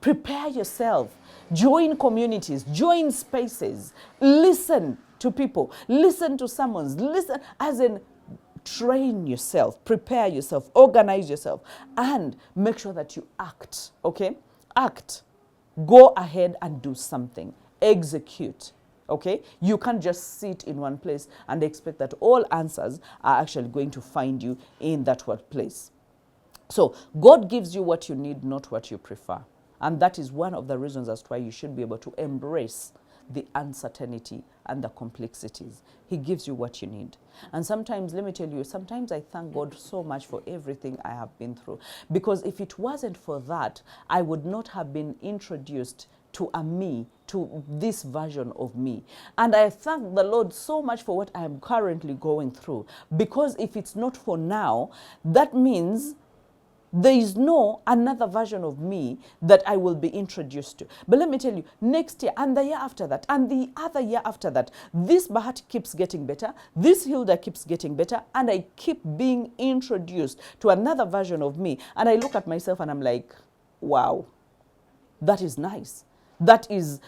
prepare yourself, join communities, join spaces, listen to people, listen to sermons, listen, as in, train yourself, prepare yourself, organize yourself, and make sure that you act, okay? Act. Go ahead and do something. Execute, okay? You can't just sit in one place and expect that all answers are actually going to find you in that one place. So God gives you what you need, not what you prefer. And that is one of the reasons as to why you should be able to embrace the uncertainty and the complexities. He gives you what you need. And sometimes, let me tell you, sometimes I thank God so much for everything I have been through. Because if it wasn't for that, I would not have been introduced to to this version of me. And I thank the Lord so much for what I am currently going through. Because if it's not for now, that means there is no another version of me that I will be introduced to. But let me tell you, next year and the year after that and the other year after that, this Bahati keeps getting better, this Hilda keeps getting better, and I keep being introduced to another version of me. And I look at myself and I'm like, wow, that is nice. That is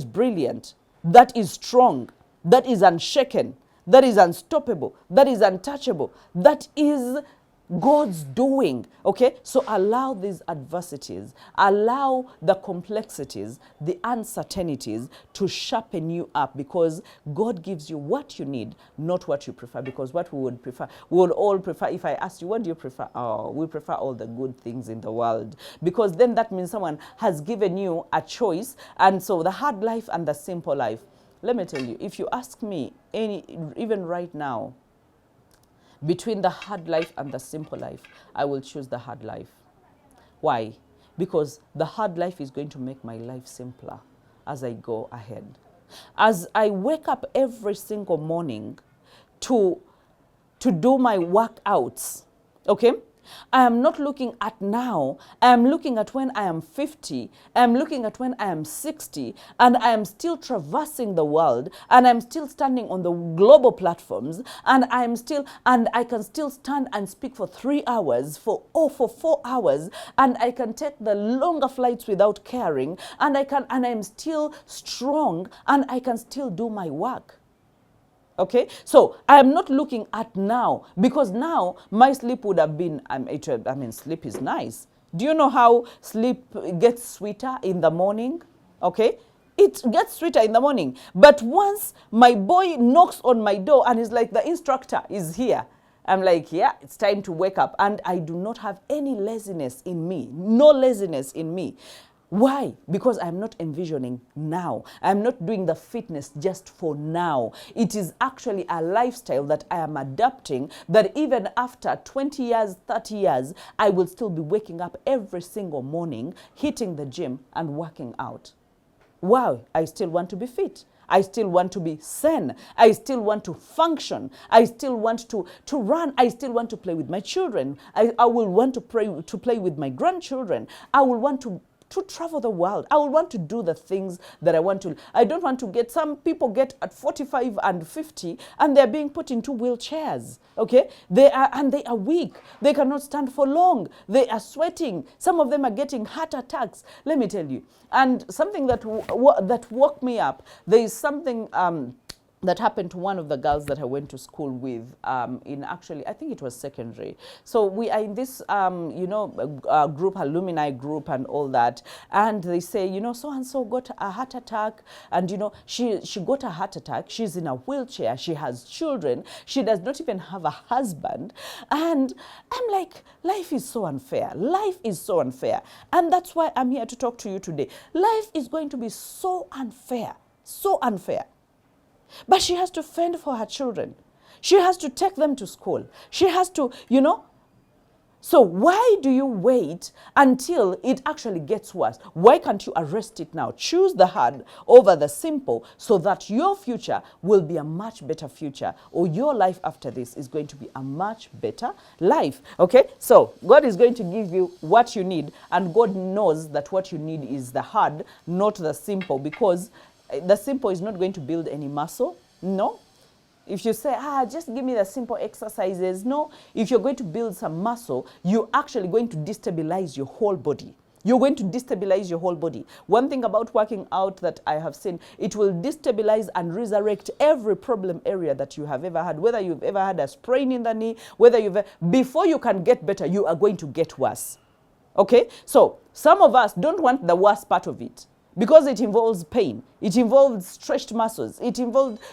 brilliant. That is strong. That is unshaken. That is unstoppable. That is untouchable. That is God's doing, okay? So allow these adversities, allow the complexities, the uncertainties to sharpen you up, because God gives you what you need, not what you prefer. Because what we would prefer, we would all prefer, if I asked you, what do you prefer? Oh, we prefer all the good things in the world, because then that means someone has given you a choice. And so the hard life and the simple life, let me tell you, if you ask me even right now, between the hard life and the simple life, I will choose the hard life. Why? because the hard life is going to make my life simpler as I go ahead. As I wake up every single morning to do my workouts, okay? I am not looking at now. I am looking at when I am 50. I am looking at when I am 60. And I am still traversing the world. And I'm still standing on the global platforms. And I can still stand and speak for 3 hours, for 4 hours. And I can take the longer flights without caring. And I'm still strong. And I can still do my work. Okay, so I am not looking at now, because now my sleep would have been, sleep is nice. Do you know how sleep gets sweeter in the morning? Okay, it gets sweeter in the morning. But once my boy knocks on my door and is like, the instructor is here, I'm like, yeah, it's time to wake up. And I do not have any laziness in me, no laziness in me. Why? Because I'm not envisioning now. I'm not doing the fitness just for now. It is actually a lifestyle that I am adapting, that even after 20 years, 30 years, I will still be waking up every single morning, hitting the gym and working out. Wow, I still want to be fit. I still want to be sane. I still want to function. I still want to run. I still want to play with my children. I will want to play with my grandchildren. I will want to travel the world. I will want to do the things that I want to. I don't want to get, some people get at 45 and 50 and they're being put into wheelchairs. Okay? They are weak. They cannot stand for long. They are sweating. Some of them are getting heart attacks. Let me tell you. And something that woke me up, there is something that happened to one of the girls that I went to school with in, actually, I think it was secondary. So we are in this, group, alumni group and all that. And they say, so-and-so got a heart attack. And, she got a heart attack. She's in a wheelchair. She has children. She does not even have a husband. And I'm like, life is so unfair. Life is so unfair. And that's why I'm here to talk to you today. Life is going to be so unfair. So unfair. But she has to fend for her children. She has to take them to school. She has to, So why do you wait until it actually gets worse? Why can't you arrest it now? Choose the hard over the simple, so that your future will be a much better future, or your life after this is going to be a much better life. Okay? So God is going to give you what you need, and God knows that what you need is the hard, not the simple, because the simple is not going to build any muscle. No. If you say, just give me the simple exercises. No. If you're going to build some muscle, you're actually going to destabilize your whole body. You're going to destabilize your whole body. One thing about working out that I have seen, it will destabilize and resurrect every problem area that you have ever had. Whether you've ever had a sprain in the knee, before you can get better, you are going to get worse. Okay? So some of us don't want the worst part of it, because it involves pain. It involves stretched muscles.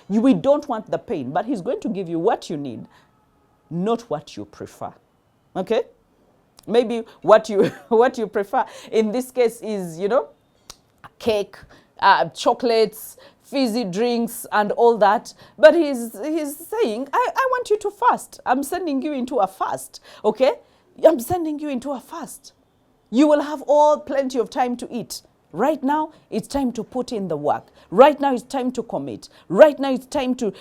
We don't want the pain, but he's going to give you what you need, not what you prefer. Okay? Maybe what you prefer in this case is, cake, chocolates, fizzy drinks, and all that. But he's saying, I want you to fast. I'm sending you into a fast. Okay? I'm sending you into a fast. You will have plenty of time to eat. Right now, it's time to put in the work. Right now, it's time to commit. Right now, it's time to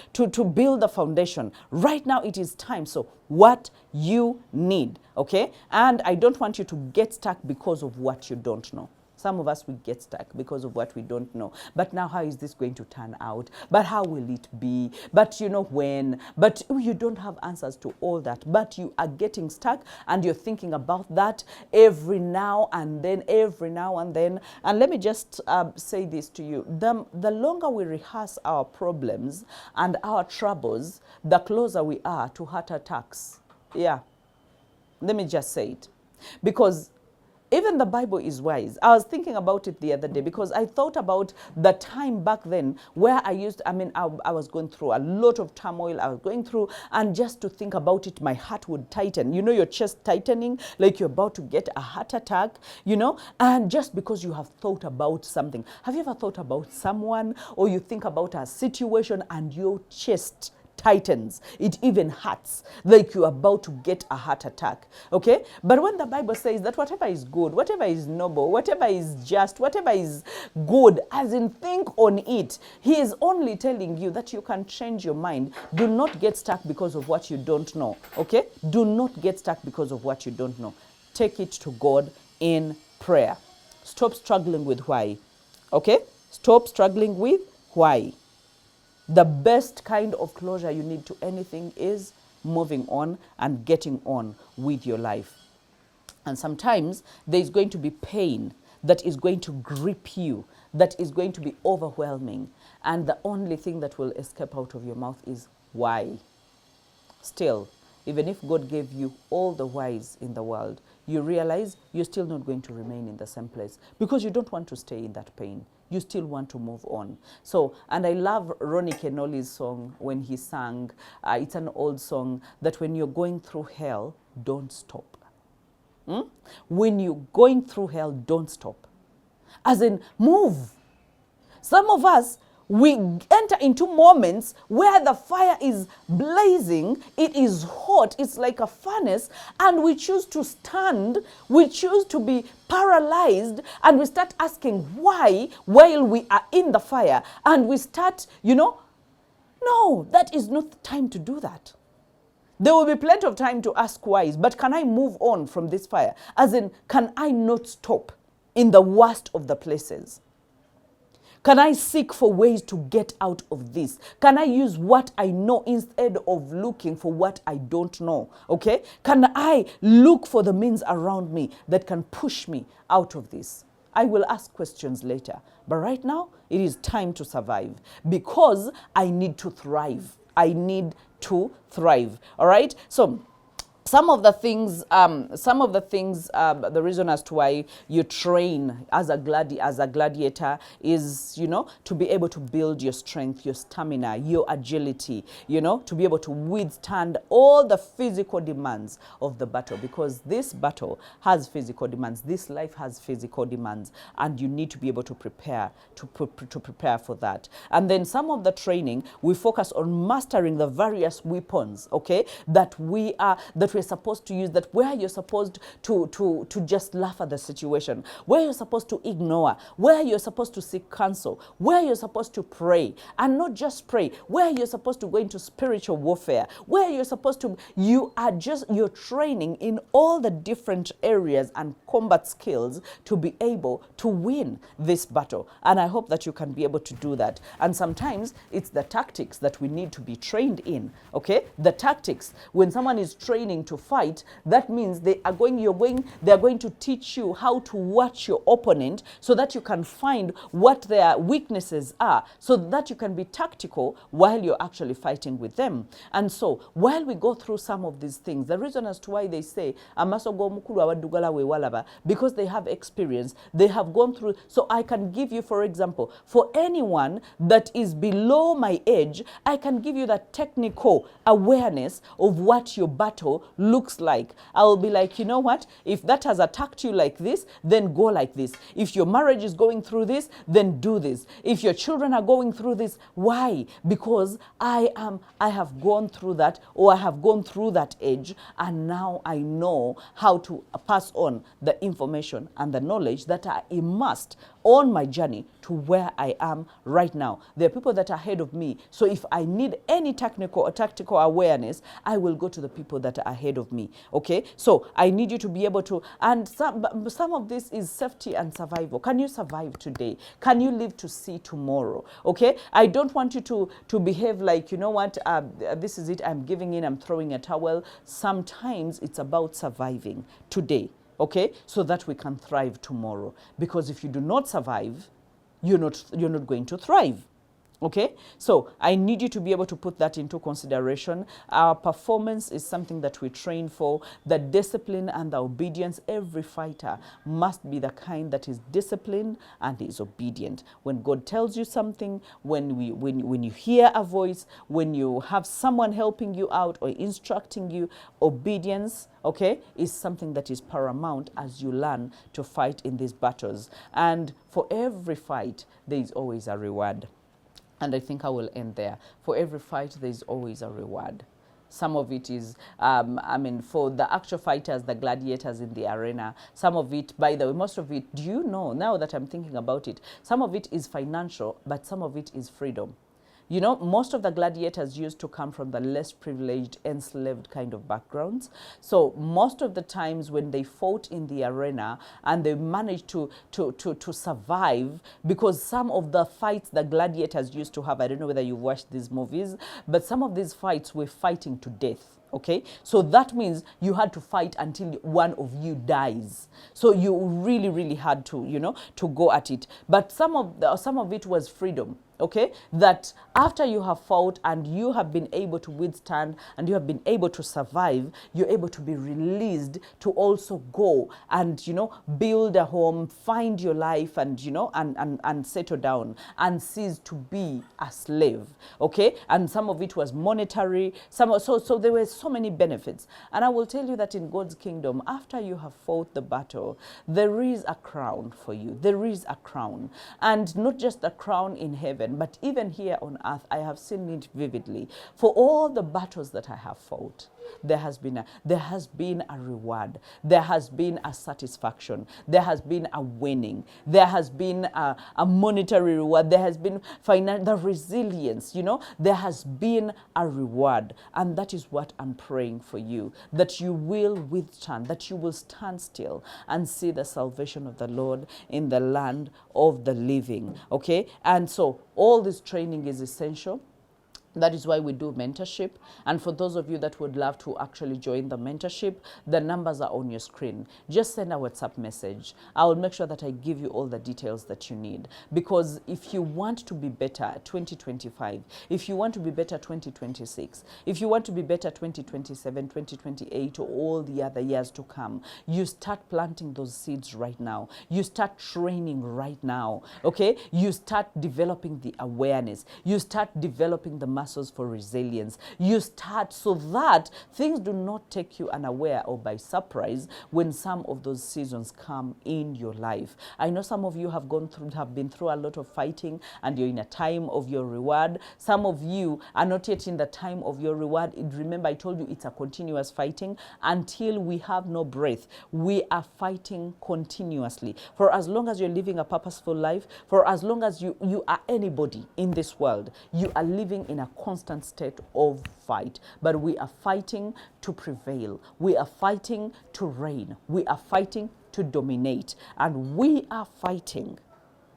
build the foundation. Right now, it is time. So what you need, okay? And I don't want you to get stuck because of what you don't know. Some of us, we get stuck because of what we don't know. But now, how is this going to turn out? But how will it be? But when? But you don't have answers to all that. But you are getting stuck, and you're thinking about that every now and then. And let me just say this to you. The longer we rehearse our problems and our troubles, the closer we are to heart attacks. Yeah. Let me just say it. Because even the Bible is wise. I was thinking about it the other day, because I thought about the time back then where I was going through a lot of turmoil. I was going through, and just to think about it, my heart would tighten. Your chest tightening, like you're about to get a heart attack, and just because you have thought about something. Have you ever thought about someone, or you think about a situation and your chest tightens, it even hurts, like you're about to get a heart attack, okay? But when the Bible says that whatever is good, whatever is noble, whatever is just, whatever is good, as in think on it, he is only telling you that you can change your mind. Do not get stuck because of what you don't know, okay? Do not get stuck because of what you don't know. Take it to God in prayer. Stop struggling with why, okay? Stop struggling with why. The best kind of closure you need to anything is moving on and getting on with your life. And sometimes there's going to be pain that is going to grip you, that is going to be overwhelming. And the only thing that will escape out of your mouth is why. Still, even if God gave you all the whys in the world, you realize you're still not going to remain in the same place because you don't want to stay in that pain. You still want to move on. So, and I love Ronnie Kenoli's song when he sang, it's an old song, that when you're going through hell, don't stop. When you're going through hell, don't stop. As in, move. Some of us, we enter into moments where the fire is blazing, it is hot, it's like a furnace, and we choose to stand, we choose to be paralyzed, and we start asking why while we are in the fire. And we start, no, that is not the time to do that. There will be plenty of time to ask whys, but can I move on from this fire? As in, can I not stop in the worst of the places? Can I seek for ways to get out of this? Can I use what I know instead of looking for what I don't know? Okay? Can I look for the means around me that can push me out of this? I will ask questions later. But right now, it is time to survive because I need to thrive. I need to thrive. All right? So, some of the things, the reason as to why you train as a gladiator is, to be able to build your strength, your stamina, your agility, to be able to withstand all the physical demands of the battle, because this battle has physical demands. This life has physical demands, and you need to be able to prepare to prepare for that. And then some of the training, we focus on mastering the various weapons, okay, that we're supposed to use, that where you're supposed to just laugh at the situation, where you're supposed to ignore, where you're supposed to seek counsel, where you're supposed to pray, and not just pray, where you're supposed to go into spiritual warfare, where you're supposed to, you're training in all the different areas and combat skills to be able to win this battle. And I hope that you can be able to do that. And sometimes it's the tactics that we need to be trained in, okay? The tactics, when someone is training to fight, that means they're going to teach you how to watch your opponent so that you can find what their weaknesses are, so that you can be tactical while you're actually fighting with them. And so while we go through some of these things, the reason as to why they say amasogo mukulu awadugala we walaba, because they have experience, they have gone through. So I can give you, for example, for anyone that is below my age, I can give you that technical awareness of what your battle looks like. I will be like, you know what? If that has attacked you like this, then go like this. If your marriage is going through this, then do this. If your children are going through this, why? Because I have gone through that, or I have gone through that age, and now I know how to pass on the information and the knowledge that I must on my journey to where I am right now. There are people that are ahead of me. So if I need any technical or tactical awareness, I will go to the people that are ahead of me. Okay? So I need you to be able to, and some of this is safety and survival. Can you survive today? Can you live to see tomorrow? Okay? I don't want you to behave like, you know what, this is it, I'm giving in, I'm throwing a towel. Sometimes it's about surviving today. Okay, so that we can thrive tomorrow. Because if you do not survive, you're not going to thrive. Okay, so I need you to be able to put that into consideration. Our performance is something that we train for. The discipline and the obedience, every fighter must be the kind that is disciplined and is obedient. When God tells you something, when you hear a voice, when you have someone helping you out or instructing you, obedience, okay, is something that is paramount as you learn to fight in these battles. And for every fight, there is always a reward. And I think I will end there. For every fight, there is always a reward. Some of it is, for the actual fighters, the gladiators in the arena, some of it, by the way, most of it, do you know, now that I'm thinking about it, some of it is financial, but some of it is freedom. You know, most of the gladiators used to come from the less privileged, enslaved kind of backgrounds. So most of the times when they fought in the arena and they managed to survive, because some of the fights the gladiators used to have, I don't know whether you've watched these movies, but some of these fights were fighting to death. Okay, so that means you had to fight until one of you dies. So you really, really had to, you know, to go at it. But some of it was freedom. Okay, that after you have fought and you have been able to withstand and you have been able to survive, you're able to be released to also go and, you know, build a home, find your life, and, you know, and settle down and cease to be a slave. Okay, and some of it was monetary. So there were so many benefits. And I will tell you that in God's kingdom, after you have fought the battle, there is a crown for you. There is a crown, and not just a crown in heaven, but even here on earth. I have seen it vividly. For all the battles that I have fought, there has been a reward. There has been a satisfaction. There has been a winning. There has been a monetary reward. There has been the resilience, you know. There has been a reward. And that is what I'm praying for you, that you will withstand, that you will stand still and see the salvation of the Lord in the land of the living. Okay? And so all this training is essential. That is why we do mentorship. And for those of you that would love to actually join the mentorship, the numbers are on your screen. Just send a WhatsApp message. I will make sure that I give you all the details that you need. Because if you want to be better 2025, if you want to be better 2026, if you want to be better 2027, 2028, or all the other years to come, you start planting those seeds right now. You start training right now. Okay? You start developing the awareness. You start developing the muscles for resilience. You start so that things do not take you unaware or by surprise when some of those seasons come in your life. I know some of you have been through a lot of fighting and you're in a time of your reward. Some of you are not yet in the time of your reward. Remember, I told you it's a continuous fighting until we have no breath. We are fighting continuously. For as long as you're living a purposeful life, for as long as you are anybody in this world, you are living in a constant state of fight. But we are fighting to prevail. We are fighting to reign. We are fighting to dominate. And we are fighting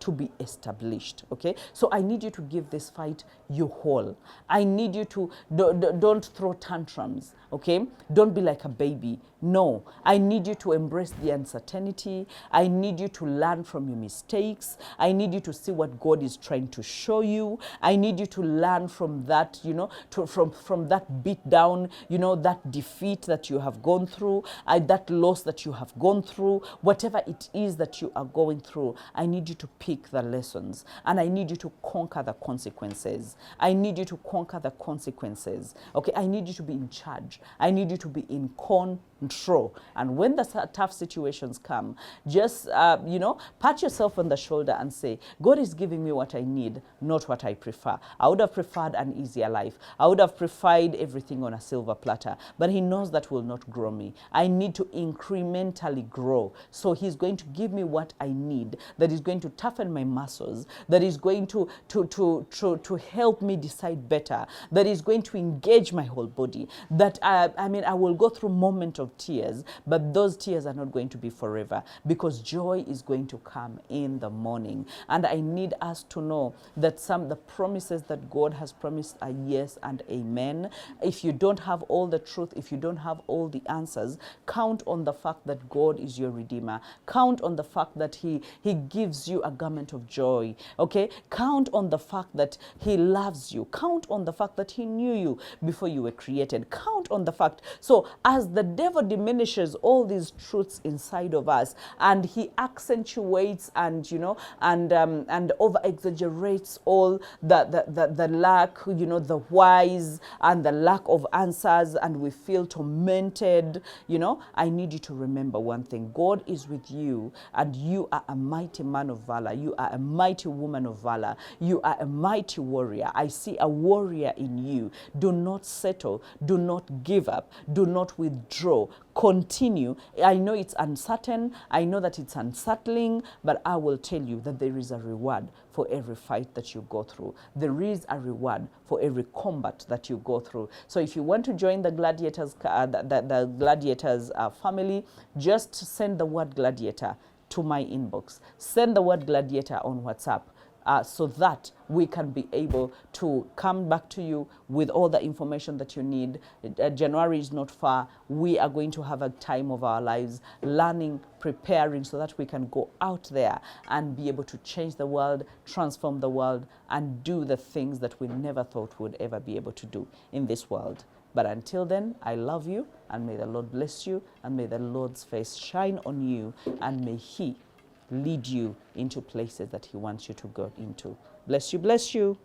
to be established. Okay, so I need you to give this fight your whole. I need you to don't throw tantrums. Okay, don't be like a baby. No, I need you to embrace the uncertainty. I need you to learn from your mistakes. I need you to see what God is trying to show you. I need you to learn from that, you know, from that beat down, you know, that defeat that you have gone through, that loss that you have gone through, whatever it is that you are going through. I need you to pick the lessons, and I need you to conquer the consequences. I need you to conquer the consequences. Okay, I need you to be in charge. I need you to be in control. And when the tough situations come, just, you know, pat yourself on the shoulder and say, God is giving me what I need, not what I prefer. I would have preferred an easier life. I would have preferred everything on a silver platter. But he knows that will not grow me. I need to incrementally grow. So he's going to give me what I need, that is going to toughen my muscles, that is going to help me decide better, that is going to engage my whole body, that I will go through moments of tears, but those tears are not going to be forever, because joy is going to come in the morning. And I need us to know that the promises that God has promised are yes and amen. If you don't have all the truth, if you don't have all the answers, count on the fact that God is your Redeemer. Count on the fact that He gives you a garment of joy. Okay? Count on the fact that He loves you. Count on the fact that He knew you before you were created. Count on the fact. So as the devil devil diminishes all these truths inside of us, and he accentuates and, you know, and over exaggerates all the lack, you know, the whys and the lack of answers, and we feel tormented. You know, I need you to remember one thing: God is with you, and you are a mighty man of valor. You are a mighty woman of valor. You are a mighty warrior. I see a warrior in you. Do not settle. Do not give up. Do not withdraw. Continue. I know it's uncertain. I know that it's unsettling, but I will tell you that there is a reward for every fight that you go through. There is a reward for every combat that you go through. So if you want to join the Gladiators, the Gladiators family, just send the word Gladiator to my inbox. Send the word Gladiator on WhatsApp. So that we can be able to come back to you with all the information that you need. January is not far. We are going to have a time of our lives learning, preparing, so that we can go out there and be able to change the world, transform the world, and do the things that we never thought we would ever be able to do in this world. But until then, I love you, and may the Lord bless you, and may the Lord's face shine on you, and may He lead you into places that He wants you to go into. Bless you, bless you.